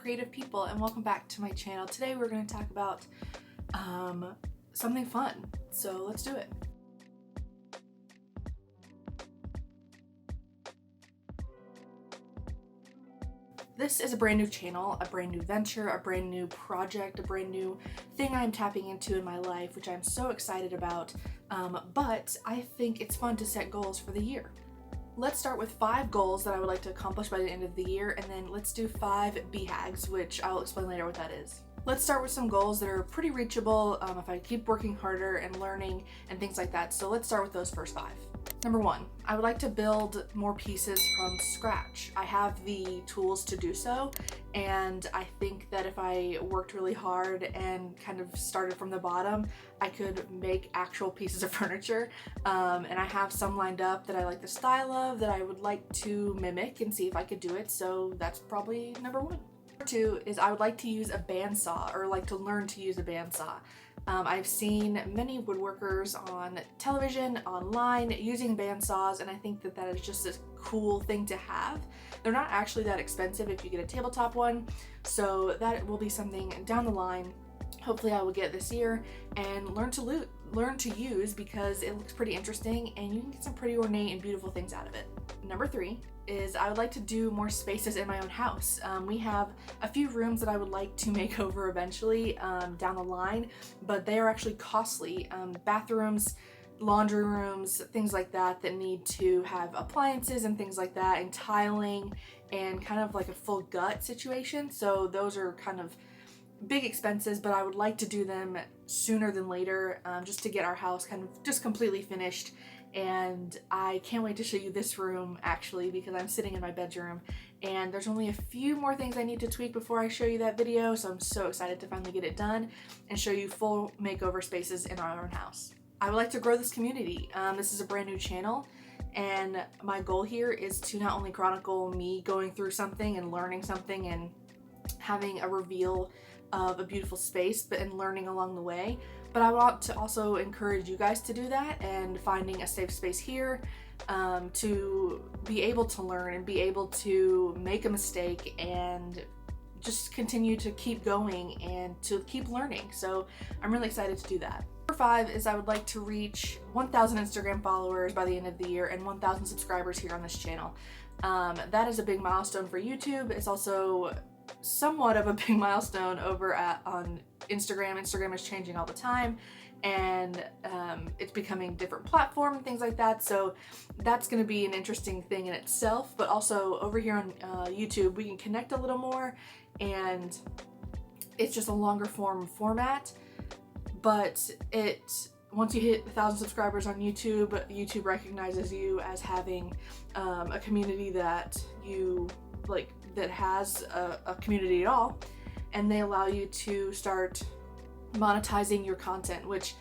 creative people, and welcome back to my channel. Today we're going to talk about something fun, so let's do it. This is a brand new channel, a brand new venture, a brand new project, a brand new thing I'm tapping into in my life, which I'm so excited about, but I think it's fun to set goals for the year. Let's start with 5 goals that I would like to accomplish by the end of the year, and then let's do 5 BHAGs, which I'll explain later what that is. Let's start with some goals that are pretty reachable if I keep working harder and learning and things like that. So let's start with those first 5. Number 1, I would like to build more pieces from scratch. I have the tools to do so, and I think that if I worked really hard and kind of started from the bottom, I could make actual pieces of furniture. And I have some lined up that I like the style of that I would like to mimic and see if I could do it. So that's probably number 1. Number 2 is I would like to use a bandsaw, or like to learn to use a bandsaw. I've seen many woodworkers on television, online, using bandsaws, and I think that that is just a cool thing to have. They're not actually that expensive if you get a tabletop one, so that will be something down the line. Hopefully I will get this year and learn to use, because it looks pretty interesting and you can get some pretty ornate and beautiful things out of it. Number 3 is I would like to do more spaces in my own house. We have a few rooms that I would like to make over eventually down the line, but they are actually costly. Bathrooms, laundry rooms, things like that need to have appliances and things like that, and tiling, and kind of like a full gut situation. So those are kind of big expenses, but I would like to do them sooner than later, just to get our house kind of just completely finished. And I can't wait to show you this room, actually, because I'm sitting in my bedroom and there's only a few more things I need to tweak before I show you that video, so I'm so excited to finally get it done and show you full makeover spaces in our own house. I would like to grow this community. This is a brand new channel, and my goal here is to not only chronicle me going through something and learning something and having a reveal of a beautiful space, but in learning along the way, but I want to also encourage you guys to do that, and finding a safe space here to be able to learn and be able to make a mistake and just continue to keep going and to keep learning. So I'm really excited to do that. Number 5 is I would like to reach 1,000 Instagram followers by the end of the year and 1,000 subscribers here on this channel. That is a big milestone for YouTube. It's also somewhat of a big milestone over on Instagram. Instagram is changing all the time, and it's becoming different platform and things like that, so that's going to be an interesting thing in itself. But also over here on YouTube, we can connect a little more, and it's just a longer format, but once you hit 1,000 subscribers on YouTube, YouTube recognizes you as having a community that you like, that has a community at all, and they allow you to start monetizing your content, which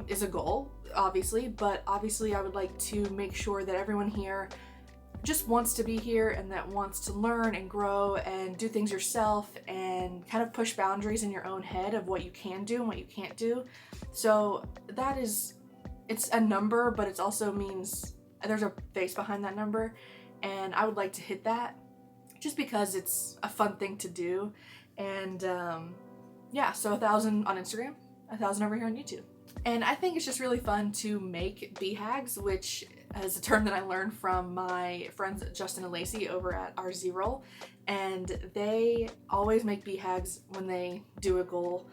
is a goal, obviously, but obviously I would like to make sure that everyone here just wants to be here and that wants to learn and grow and do things yourself and kind of push boundaries in your own head of what you can do and what you can't do. So that is, it's a number, but it also means there's a face behind that number, and I would like to hit that just because it's a fun thing to do. And yeah, so 1,000 on Instagram, 1,000 over here on YouTube. And I think it's just really fun to make BHAGs, which is a term that I learned from my friends Justin and Lacey over at OurZRoll, and they always make BHAGs when they do a goal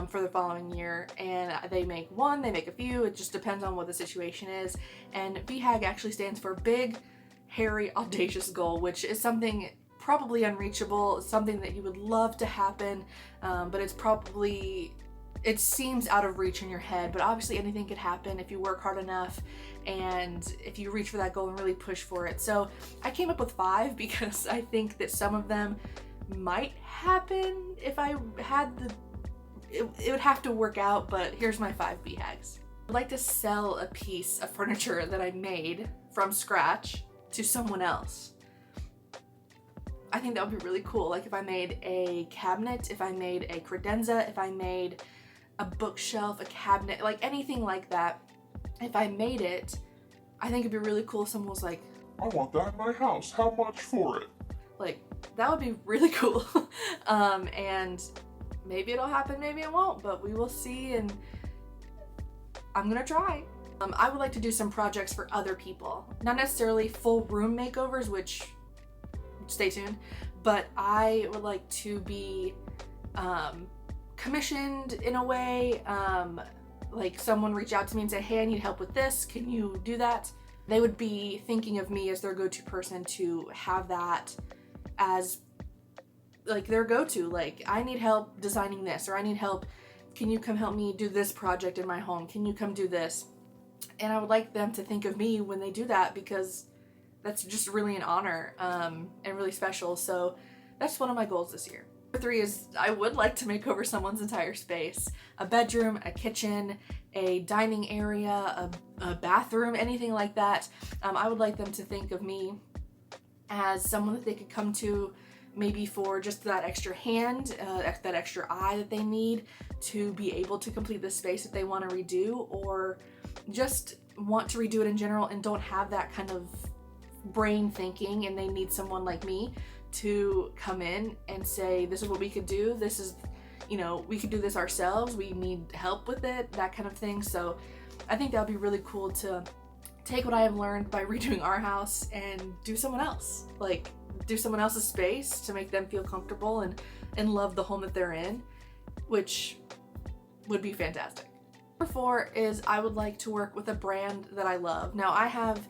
for the following year, and they make one, they make a few, it just depends on what the situation is. And BHAG actually stands for Big, Hairy, Audacious Goal, which is something probably unreachable, something that you would love to happen, but it seems out of reach in your head, but obviously anything could happen if you work hard enough and if you reach for that goal and really push for it. So I came up with 5 because I think that some of them might happen if I had it would have to work out, but here's my 5 BHAGs. I'd like to sell a piece of furniture that I made from scratch to someone else. I think that would be really cool. Like if I made a cabinet, if I made a credenza, if I made a bookshelf, a cabinet, like anything like that, if I made it, I think it'd be really cool if someone was like, I want that in my house. How much for it? Like that would be really cool. And maybe it'll happen, maybe it won't, but we will see, and I'm gonna try. I would like to do some projects for other people, not necessarily full room makeovers, which stay tuned, but I would like to be commissioned in a way. Like someone reach out to me and say, hey, I need help with this, can you do that? They would be thinking of me as their go-to person to have that as like their go-to. Like, I need help designing this, or I need help, can you come help me do this project in my home, can you come do this? And I would like them to think of me when they do that, because that's just really an honor and really special. So that's one of my goals this year. Number 3 is I would like to make over someone's entire space. A bedroom, a kitchen, a dining area, a bathroom, anything like that. I would like them to think of me as someone that they could come to maybe for just that extra hand, that extra eye that they need to be able to complete the space that they want to redo, or just want to redo it in general and don't have that kind of brain thinking, and they need someone like me to come in and say, this is what we could do, this is, you know, we could do this ourselves, we need help with it, that kind of thing. So I think that would be really cool to take what I have learned by redoing our house and do someone else, like do someone else's space to make them feel comfortable and love the home that they're in, which would be fantastic. Number 4 is I would like to work with a brand that I love. Now, I have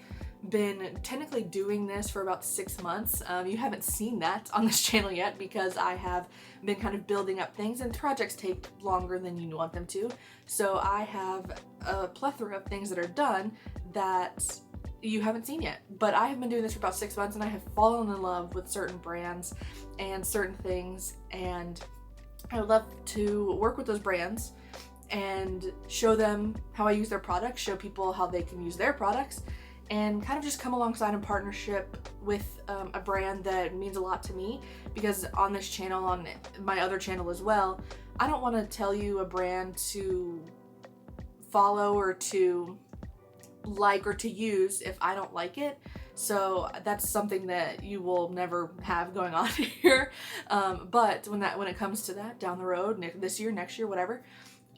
been technically doing this for about 6 months. You haven't seen that on this channel yet because I have been kind of building up things, and projects take longer than you want them to. So I have a plethora of things that are done that you haven't seen yet. But I have been doing this for about 6 months, and I have fallen in love with certain brands and certain things, and I would love to work with those brands and show them how I use their products, show people how they can use their products, and kind of just come alongside in partnership with a brand that means a lot to me. Because on this channel, on my other channel as well, I don't want to tell you a brand to follow or to like or to use if I don't like it. So that's something that you will never have going on here. But when it comes to that down the road, this year, next year, whatever,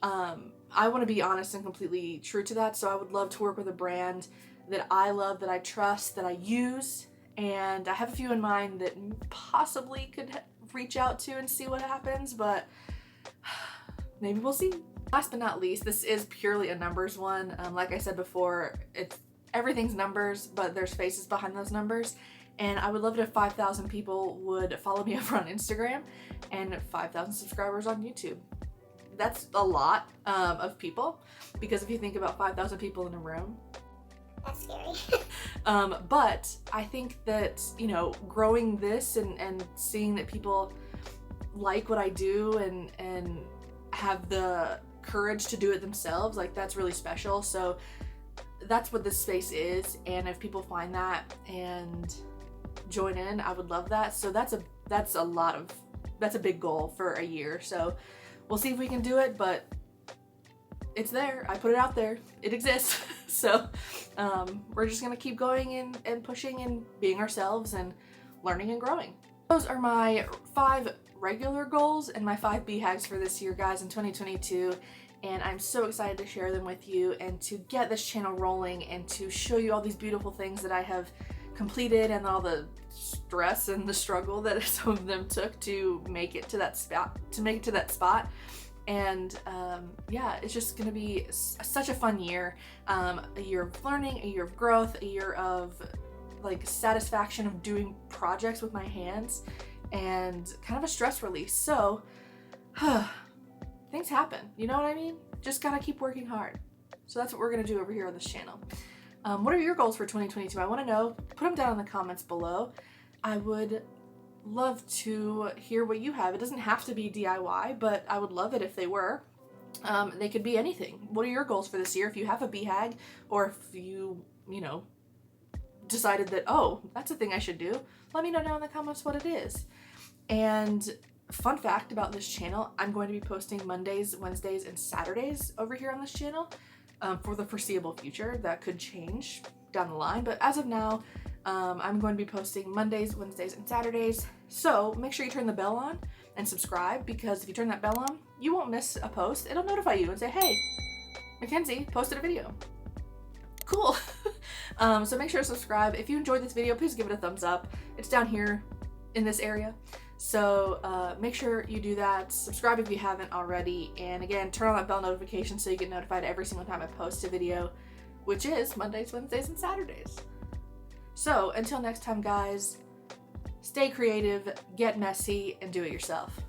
I want to be honest and completely true to that. So I would love to work with a brand that I love, that I trust, that I use, and I have a few in mind that possibly could reach out to and see what happens, but maybe we'll see. Last but not least, this is purely a numbers one. Like I said before, everything's numbers, but there's faces behind those numbers, and I would love it if 5,000 people would follow me over on Instagram and 5,000 subscribers on YouTube. That's a lot of people, because if you think about 5,000 people in a room, that's scary. But I think that, you know, growing this and seeing that people like what I do and have the courage to do it themselves, like, that's really special. So that's what this space is, and if people find that and join in, I would love that. So that's a big goal for a year. So we'll see if we can do it, but it's there. I put it out there. It exists. So we're just gonna keep going and pushing and being ourselves and learning and growing. Those are my 5 regular goals and my 5 BHAGs for this year, guys, in 2022. And I'm so excited to share them with you and to get this channel rolling and to show you all these beautiful things that I have completed and all the stress and the struggle that some of them took to make it to that spot. And yeah, it's just gonna be such a fun year. A year of learning, a year of growth, a year of like satisfaction of doing projects with my hands, and kind of a stress release. So things happen, you know what I mean? Just gotta keep working hard. So that's what we're gonna do over here on this channel. What are your goals for 2022? I wanna know. Put them down in the comments below. I would love to hear what you have. It doesn't have to be DIY, but I would love it if they were. They could be anything. What are your goals for this year? If you have a BHAG, or if you know, decided that, oh, that's a thing I should do, let me know down in the comments what it is. And fun fact about this channel, I'm going to be posting Mondays, Wednesdays, and Saturdays over here on this channel for the foreseeable future. That could change down the line, but as of now, I'm going to be posting Mondays, Wednesdays, and Saturdays. So make sure you turn the bell on and subscribe, because if you turn that bell on, you won't miss a post. It'll notify you and say, hey, MacKenzie posted a video. Cool. So make sure to subscribe. If you enjoyed this video, please give it a thumbs up. It's down here in this area. So make sure you do that. Subscribe if you haven't already. And again, turn on that bell notification so you get notified every single time I post a video, which is Mondays, Wednesdays, and Saturdays. So until next time, guys, stay creative, get messy, and do it yourself.